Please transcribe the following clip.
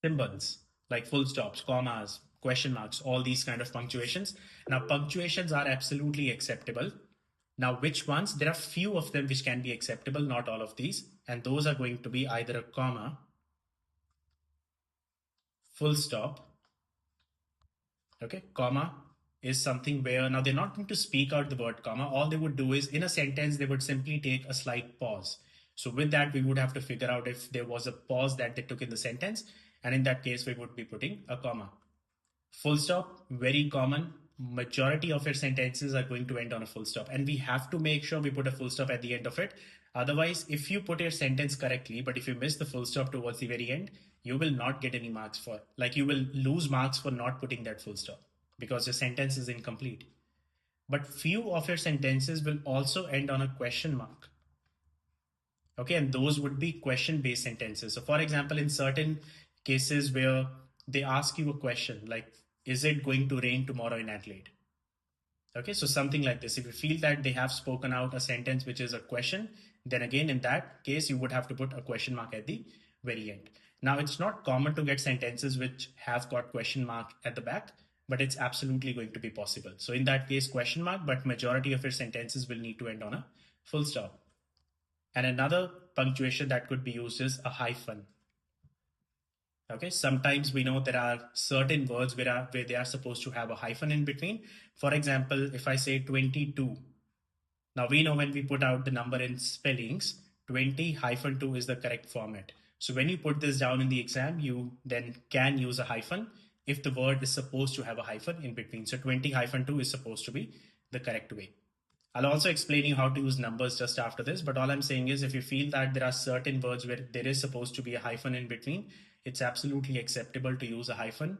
symbols like full stops, commas, question marks, all these kind of punctuations. Now, punctuations are absolutely acceptable. Now, which ones? There are few of them which can be acceptable, not all of these. And those are going to be either a comma, full stop. Okay, comma is something where now they're not going to speak out the word comma. All they would do is in a sentence, they would simply take a slight pause. So with that, we would have to figure out if there was a pause that they took in the sentence. And in that case, we would be putting a comma. Full stop, very common. Majority of your sentences are going to end on a full stop. And we have to make sure we put a full stop at the end of it. Otherwise, if you put your sentence correctly, but if you miss the full stop towards the very end, you will not get any marks for, like you will lose marks for not putting that full stop because your sentence is incomplete. But few of your sentences will also end on a question mark. Okay, and those would be question based sentences. So, for example, in certain cases where they ask you a question like, is it going to rain tomorrow in Adelaide? Okay, so something like this. If you feel that they have spoken out a sentence which is a question, then again, in that case, you would have to put a question mark at the very end. Now, it's not common to get sentences which have got question mark at the back, but it's absolutely going to be possible. So in that case, question mark, but majority of your sentences will need to end on a full stop. And another punctuation that could be used is a hyphen. Okay, sometimes we know there are certain words where they are supposed to have a hyphen in between. For example, if I say 22, now we know when we put out the number in spellings, 20-2 is the correct format. So when you put this down in the exam, you then can use a hyphen if the word is supposed to have a hyphen in between. So 20-2 is supposed to be the correct way. I'll also explain you how to use numbers just after this, but all I'm saying is if you feel that there are certain words where there is supposed to be a hyphen in between, it's absolutely acceptable to use a hyphen.